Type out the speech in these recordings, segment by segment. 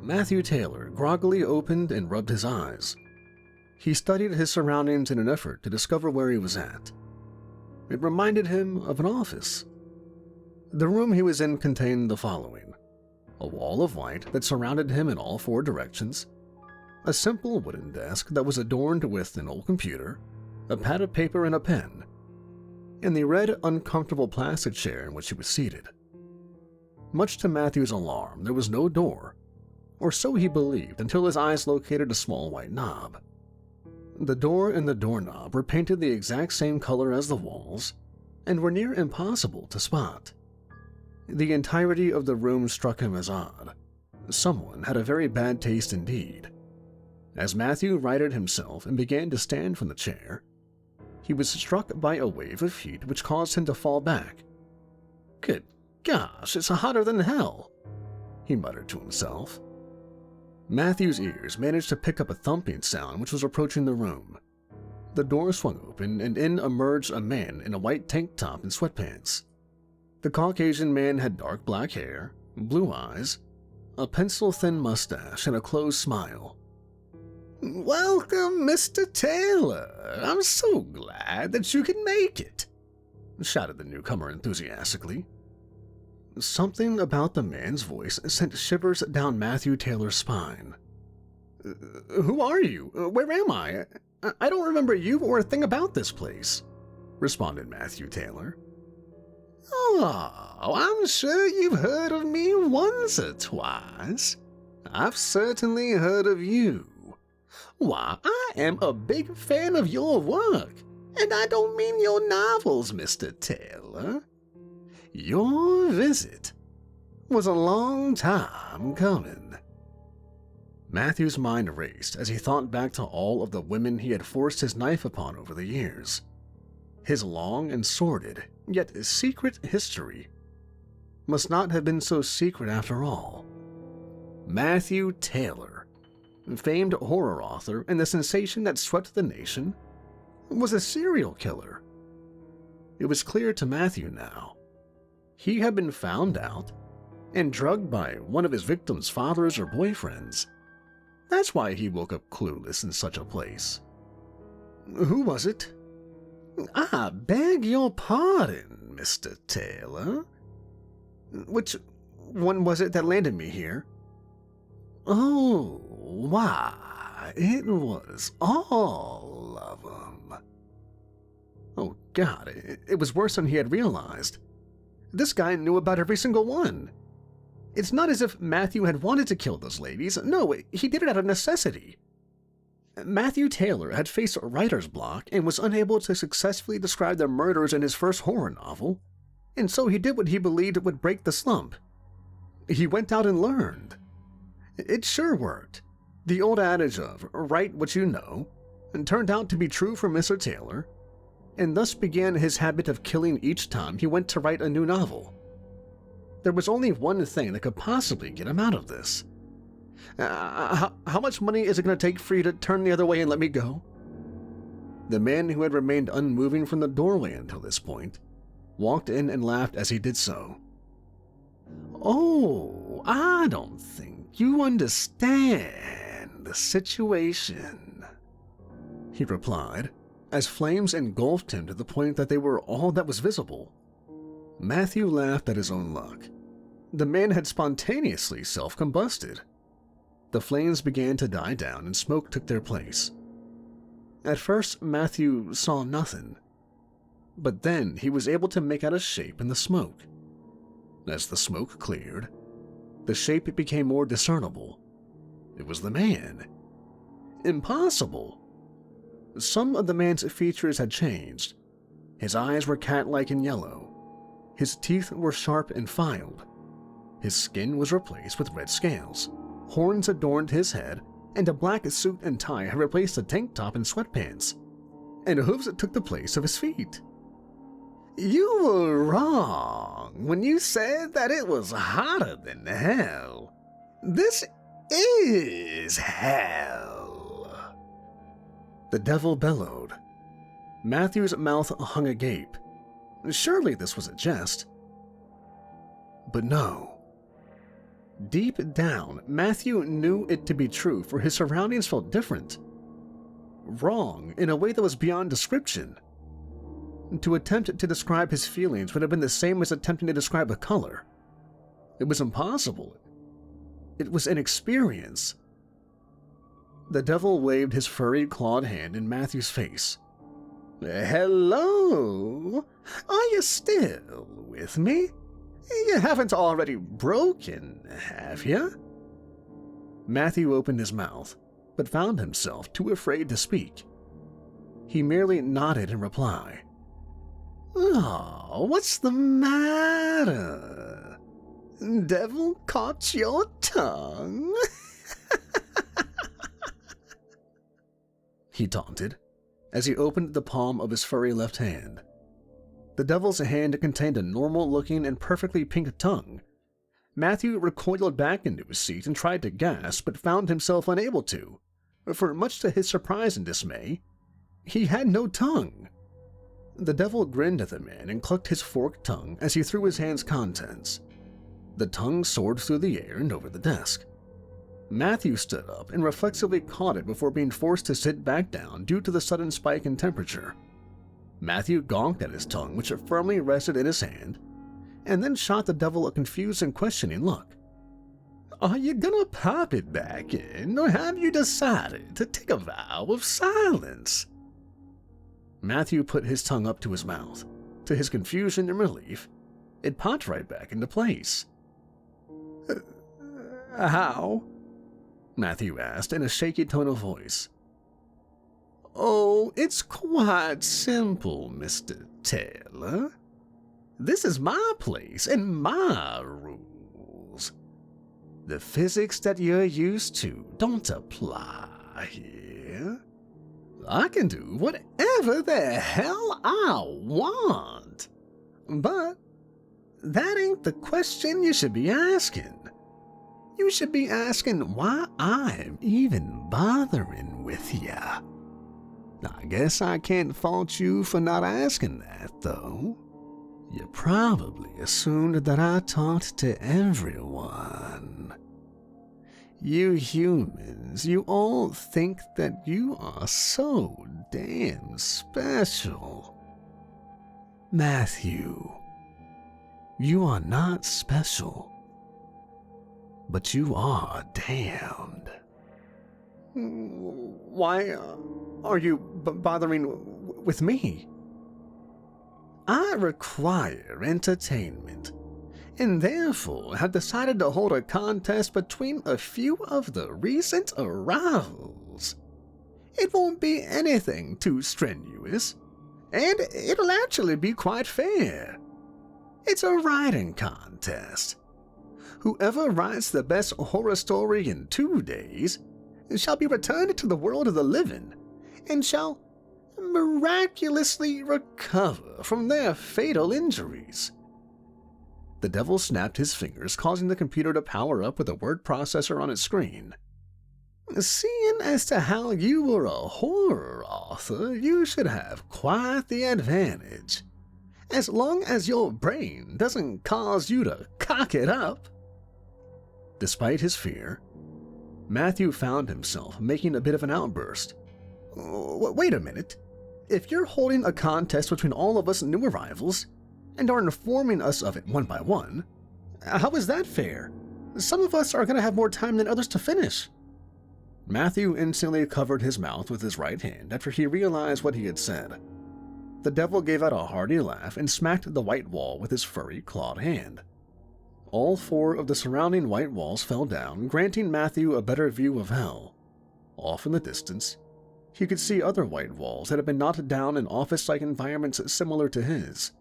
Matthew Taylor groggily opened and rubbed his eyes. He studied his surroundings in an effort to discover where he was at. It reminded him of an office. The room he was in contained the following: a wall of white that surrounded him in all four directions, a simple wooden desk that was adorned with an old computer, a pad of paper and a pen, and the red, uncomfortable plastic chair in which he was seated. Much to Matthew's alarm, there was no door, or so he believed until his eyes located a small white knob. The door and the doorknob were painted the exact same color as the walls and were near impossible to spot. The entirety of the room struck him as odd. Someone had a very bad taste indeed. As Matthew righted himself and began to stand from the chair, he was struck by a wave of heat which caused him to fall back. "Good gosh, it's hotter than hell," he muttered to himself. Matthew's ears managed to pick up a thumping sound which was approaching the room. The door swung open and in emerged a man in a white tank top and sweatpants. The Caucasian man had dark black hair, blue eyes, a pencil-thin mustache, and a closed smile. "Welcome, Mr. Taylor. I'm so glad that you can make it," shouted the newcomer enthusiastically. Something about the man's voice sent shivers down Matthew Taylor's spine. "Who are you? Where am I? I don't remember you or a thing about this place," responded Matthew Taylor. "Oh, I'm sure you've heard of me once or twice. I've certainly heard of you. Why, I am a big fan of your work, and I don't mean your novels, Mr. Taylor. Your visit was a long time coming." Matthew's mind raced as he thought back to all of the women he had forced his knife upon over the years. His long and sordid, yet secret history must not have been so secret after all. Matthew Taylor, famed horror author and the sensation that swept the nation, was a serial killer. It was clear to Matthew now. He had been found out and drugged by one of his victims' fathers or boyfriends. That's why he woke up clueless in such a place. "Who was it?" "I beg your pardon, Mr. Taylor." "Which one was it that landed me here?" "Oh, why, it was all of them." Oh God, it was worse than he had realized. This guy knew about every single one. It's not as if Matthew had wanted to kill those ladies. No, he did it out of necessity. Matthew Taylor had faced writer's block and was unable to successfully describe their murders in his first horror novel, and so he did what he believed would break the slump. He went out and learned. It sure worked. The old adage of "write what you know" turned out to be true for Mr. Taylor, and thus began his habit of killing each time he went to write a new novel. There was only one thing that could possibly get him out of this. How much money is it going to take for you to turn the other way and let me go?" The man, who had remained unmoving from the doorway until this point, walked in and laughed as he did so. "Oh, I don't think you understand the situation," he replied, as flames engulfed him to the point that they were all that was visible. Matthew laughed at his own luck. The man had spontaneously self-combusted. The flames began to die down and smoke took their place. At first, Matthew saw nothing, but then he was able to make out a shape in the smoke. As the smoke cleared, the shape became more discernible. It was the man. Impossible! Some of the man's features had changed. His eyes were cat-like and yellow. His teeth were sharp and filed. His skin was replaced with red scales. Horns adorned his head, and a black suit and tie had replaced the tank top and sweatpants. And hooves took the place of his feet. "You were wrong when you said that it was hotter than hell. This is hell." The devil bellowed. Matthew's mouth hung agape. Surely this was a jest. But no. Deep down, Matthew knew it to be true, for his surroundings felt different. Wrong in a way that was beyond description. To attempt to describe his feelings would have been the same as attempting to describe a color. It was impossible. It was an experience. The devil waved his furry, clawed hand in Matthew's face. "Hello? Are you still with me? You haven't already broken, have you?" Matthew opened his mouth, but found himself too afraid to speak. He merely nodded in reply. "Oh, what's the matter? Devil caught your tongue?" He taunted, as he opened the palm of his furry left hand. The devil's hand contained a normal-looking and perfectly pink tongue. Matthew recoiled back into his seat and tried to gasp, but found himself unable to, for much to his surprise and dismay, he had no tongue. The devil grinned at the man and clucked his forked tongue as he threw his hand's contents. The tongue soared through the air and over the desk. Matthew stood up and reflexively caught it before being forced to sit back down due to the sudden spike in temperature. Matthew gawked at his tongue, which firmly rested in his hand, and then shot the devil a confused and questioning look. "Are you gonna pop it back in, or have you decided to take a vow of silence?" Matthew put his tongue up to his mouth. To his confusion and relief, it popped right back into place. "How?" Matthew asked in a shaky tone of voice. "Oh, it's quite simple, Mr. Taylor. This is my place and my rules. The physics that you're used to don't apply here. I can do whatever the hell I want. But that ain't the question you should be asking. You should be asking why I'm even bothering with ya. I guess I can't fault you for not asking that, though. You probably assumed that I talked to everyone. You humans, you all think that you are so damn special. Matthew, you are not special, but you are damned." "Why are you bothering with me?" "I require entertainment, and therefore have decided to hold a contest between a few of the recent arrivals. It won't be anything too strenuous, and it'll actually be quite fair. It's a writing contest. Whoever writes the best horror story in 2 days shall be returned to the world of the living, and shall miraculously recover from their fatal injuries." The devil snapped his fingers, causing the computer to power up with a word processor on its screen. "Seeing as to how you were a horror author, you should have quite the advantage, as long as your brain doesn't cause you to cock it up." Despite his fear, Matthew found himself making a bit of an outburst. "Wait a minute. If you're holding a contest between all of us new arrivals, and are informing us of it one by one, how is that fair? Some of us are going to have more time than others to finish." Matthew instantly covered his mouth with his right hand after he realized what he had said. The devil gave out a hearty laugh and smacked the white wall with his furry, clawed hand. All 4 of the surrounding white walls fell down, granting Matthew a better view of hell. Off in the distance, he could see other white walls that had been knocked down in office-like environments similar to his.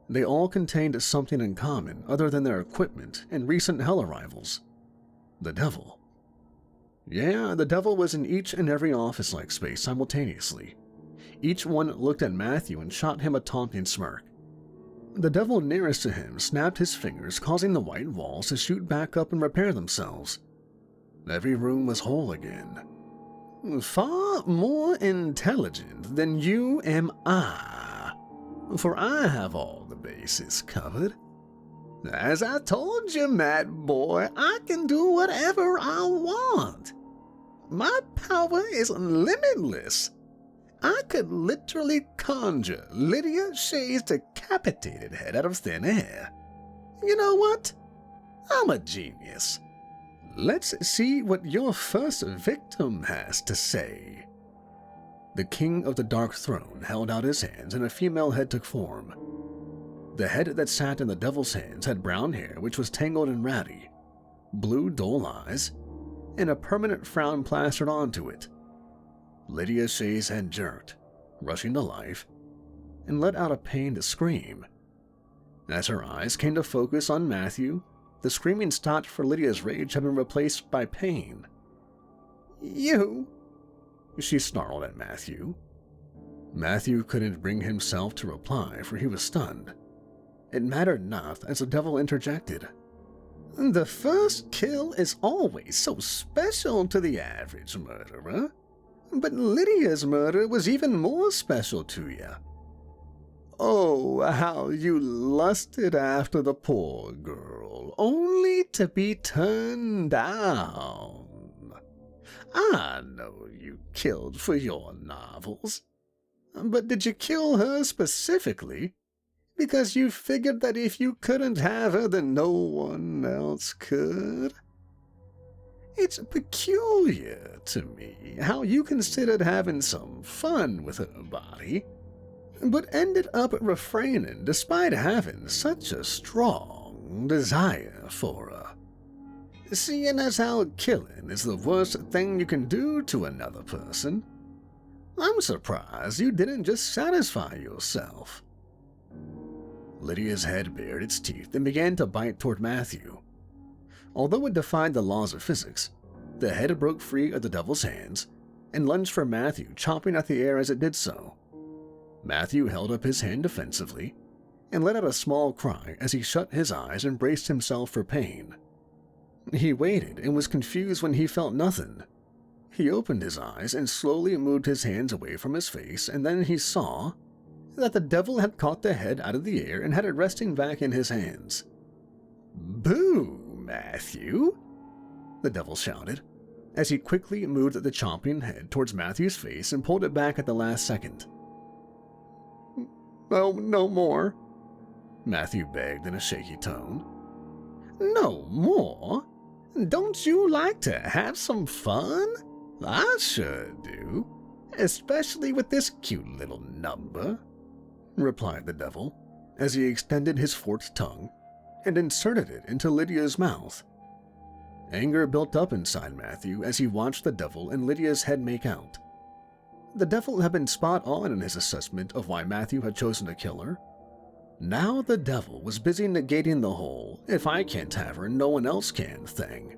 They all contained something in common other than their equipment and recent hell arrivals. The devil. Yeah, the devil was in each and every office-like space simultaneously. Each one looked at Matthew and shot him a taunting smirk. The devil nearest to him snapped his fingers, causing the white walls to shoot back up and repair themselves. Every room was whole again. "Far more intelligent than you am I, for I have all the bases covered. As I told you, Matt boy, I can do whatever I want. My power is limitless. I could literally conjure Lydia Shea's decapitated head out of thin air. You know what? I'm a genius. Let's see what your first victim has to say. The king of the Dark Throne held out his hands and a female head took form. The head that sat in the devil's hands had brown hair which was tangled and ratty, blue dull eyes, and a permanent frown plastered onto it. Lydia Shea's head jerked, rushing to life, and let out a pained scream. As her eyes came to focus on Matthew, the screaming stopped, for Lydia's rage had been replaced by pain. "You!" she snarled at Matthew. Matthew couldn't bring himself to reply, for he was stunned. It mattered not, as the devil interjected. "The first kill is always so special to the average murderer, but Lydia's murder was even more special to you. Oh, how you lusted after the poor girl, only to be turned down. I know you killed for your novels, but did you kill her specifically because you figured that if you couldn't have her, then no one else could? It's peculiar to me how you considered having some fun with her body, but ended up refraining despite having such a strong desire for her. Seeing as how killing is the worst thing you can do to another person, I'm surprised you didn't just satisfy yourself." Lydia's head bared its teeth and began to bite toward Matthew. Although it defied the laws of physics, the head broke free of the devil's hands and lunged for Matthew, chomping at the air as it did so. Matthew held up his hand defensively and let out a small cry as he shut his eyes and braced himself for pain. He waited and was confused when he felt nothing. He opened his eyes and slowly moved his hands away from his face, and then he saw that the devil had caught the head out of the air and had it resting back in his hands. "Boo, Matthew!" the devil shouted, as he quickly moved the chomping head towards Matthew's face and pulled it back at the last second. "Oh, no more," Matthew begged in a shaky tone. "No more? Don't you like to have some fun? I sure do, especially with this cute little number," replied the devil, as he extended his forked tongue and inserted it into Lydia's mouth. Anger built up inside Matthew as he watched the devil and Lydia's head make out. The devil had been spot on in his assessment of why Matthew had chosen to kill her. Now the devil was busy negating the whole "if I can't have her, no one else can" thing.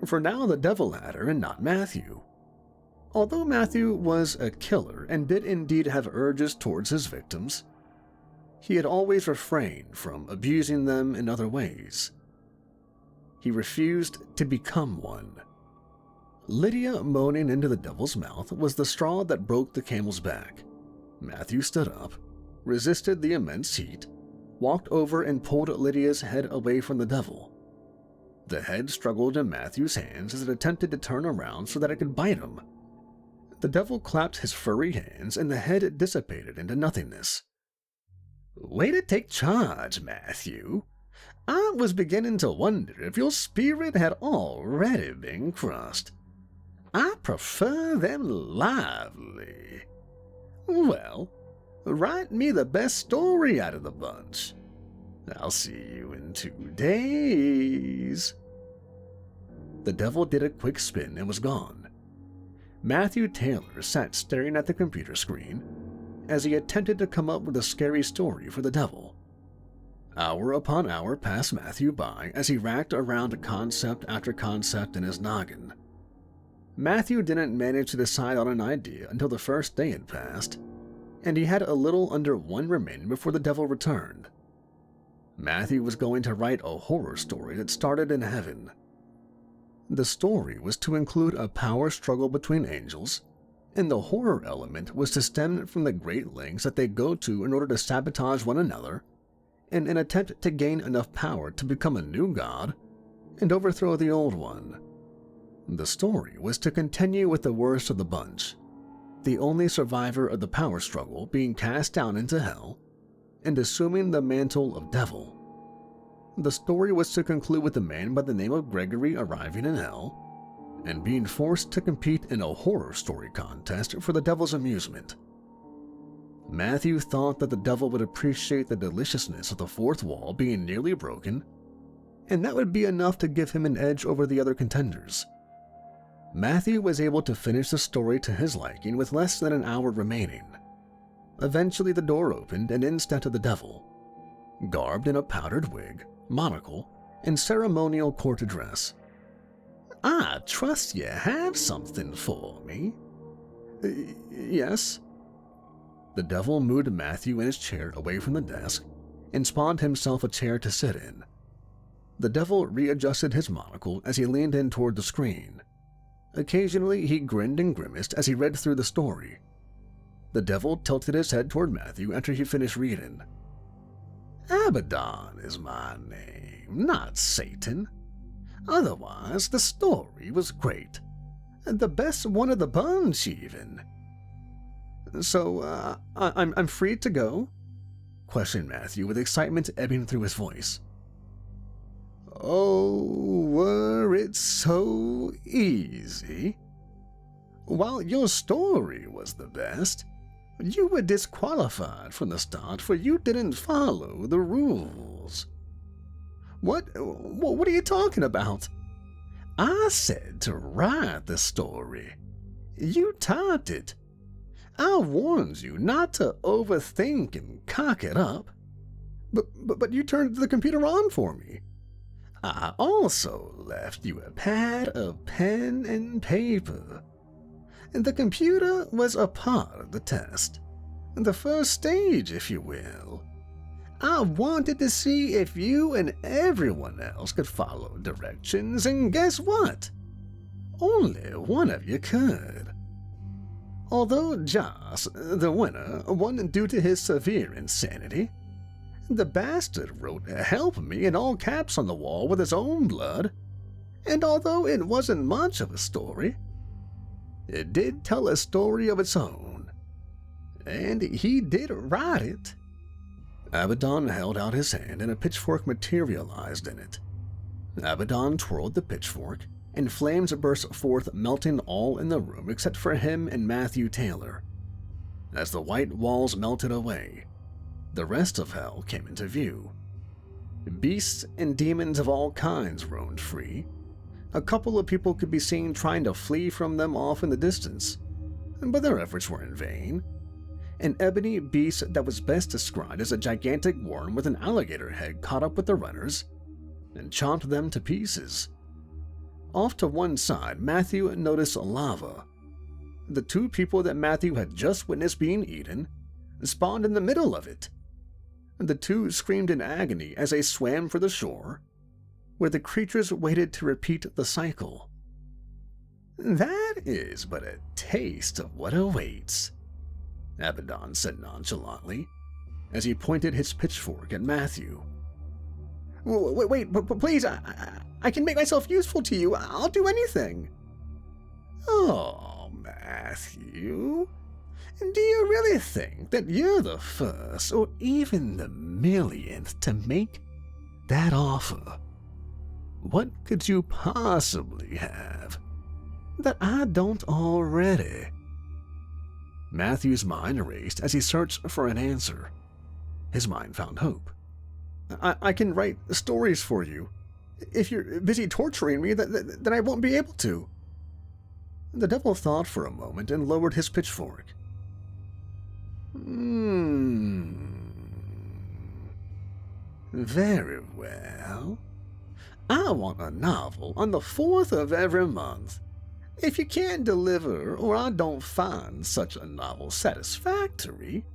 For now the devil had her and not Matthew. Although Matthew was a killer and did indeed have urges towards his victims, he had always refrained from abusing them in other ways. He refused to become one. Lydia moaning into the devil's mouth was the straw that broke the camel's back. Matthew stood up, resisted the immense heat, walked over and pulled Lydia's head away from the devil. The head struggled in Matthew's hands as it attempted to turn around so that it could bite him. The devil clapped his furry hands and the head dissipated into nothingness. "Way to take charge, Matthew. I was beginning to wonder if your spirit had already been crushed. I prefer them lively. Well, write me the best story out of the bunch. I'll see you in 2 days." The devil did a quick spin and was gone. Matthew Taylor sat staring at the computer screen as he attempted to come up with a scary story for the devil. Hour upon hour passed Matthew by as he racked around concept after concept in his noggin. Matthew didn't manage to decide on an idea until the first day had passed, and he had a little under 1 remaining before the devil returned. Matthew was going to write a horror story that started in heaven. The story was to include a power struggle between angels, and the horror element was to stem from the great lengths that they go to in order to sabotage one another in an attempt to gain enough power to become a new god and overthrow the old one. The story was to continue with the worst of the bunch, the only survivor of the power struggle being cast down into hell and assuming the mantle of devil. The story was to conclude with a man by the name of Gregory arriving in hell and being forced to compete in a horror story contest for the devil's amusement. Matthew thought that the devil would appreciate the deliciousness of the fourth wall being nearly broken, and that would be enough to give him an edge over the other contenders. Matthew was able to finish the story to his liking with less than an hour remaining. Eventually the door opened and in stepped the devil, garbed in a powdered wig, monocle, and ceremonial court address. "I trust you have something for me." "Yes." The devil moved Matthew in his chair away from the desk and spawned himself a chair to sit in. The devil readjusted his monocle as he leaned in toward the screen. Occasionally he grinned and grimaced as he read through the story. The devil tilted his head toward Matthew after he finished reading. "Abaddon is my name, not Satan. Otherwise, the story was great. The best one of the bunch, even." "So, I'm free to go?" questioned Matthew with excitement ebbing through his voice. "Oh, were it so easy? While your story was the best, you were disqualified from the start for you didn't follow the rules." What are you talking about?" "I said to write the story. You typed it. I warned you not to overthink and cock it up. But you turned the computer on for me. I also left you a pad of pen and paper. The computer was a part of the test, the first stage, if you will. I wanted to see if you and everyone else could follow directions, and guess what? Only one of you could. Although Joss, the winner, won due to his severe insanity, the bastard wrote 'help me' in all caps on the wall with his own blood, and although it wasn't much of a story, it did tell a story of its own, and he did write it." Abaddon held out his hand and a pitchfork materialized in it. Abaddon twirled the pitchfork, and flames burst forth, melting all in the room except for him and Matthew Taylor. As the white walls melted away, the rest of hell came into view. Beasts and demons of all kinds roamed free. A couple of people could be seen trying to flee from them off in the distance, but their efforts were in vain. An ebony beast that was best described as a gigantic worm with an alligator head caught up with the runners and chomped them to pieces. Off to one side, Matthew noticed lava. The two people that Matthew had just witnessed being eaten spawned in the middle of it. The two screamed in agony as they swam for the shore, where the creatures waited to repeat the cycle. "That is but a taste of what awaits," Abaddon said nonchalantly, as he pointed his pitchfork at Matthew. Wait, please, I can make myself useful to you. I'll do anything." "Oh, Matthew, do you really think that you're the first or even the millionth to make that offer? What could you possibly have that I don't already?" Matthew's mind raced as he searched for an answer. His mind found hope. I can write stories for you. If you're busy torturing me, then I won't be able to." The devil thought for a moment and lowered his pitchfork. Very well. I want a novel on the 4th of every month. If you can't deliver, or I don't find such a novel satisfactory,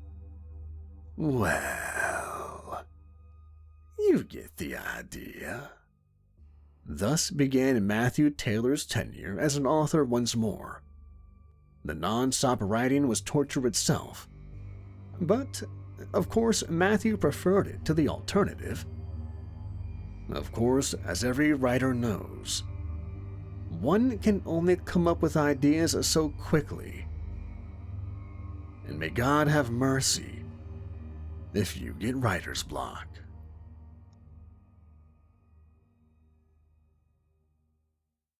well, you get the idea. Thus began Matthew Taylor's tenure as an author once more. The non-stop writing was torture itself. But Of course, Matthew preferred it to the alternative. Of course, as every writer knows, one can only come up with ideas so quickly. And may God have mercy if you get writer's block.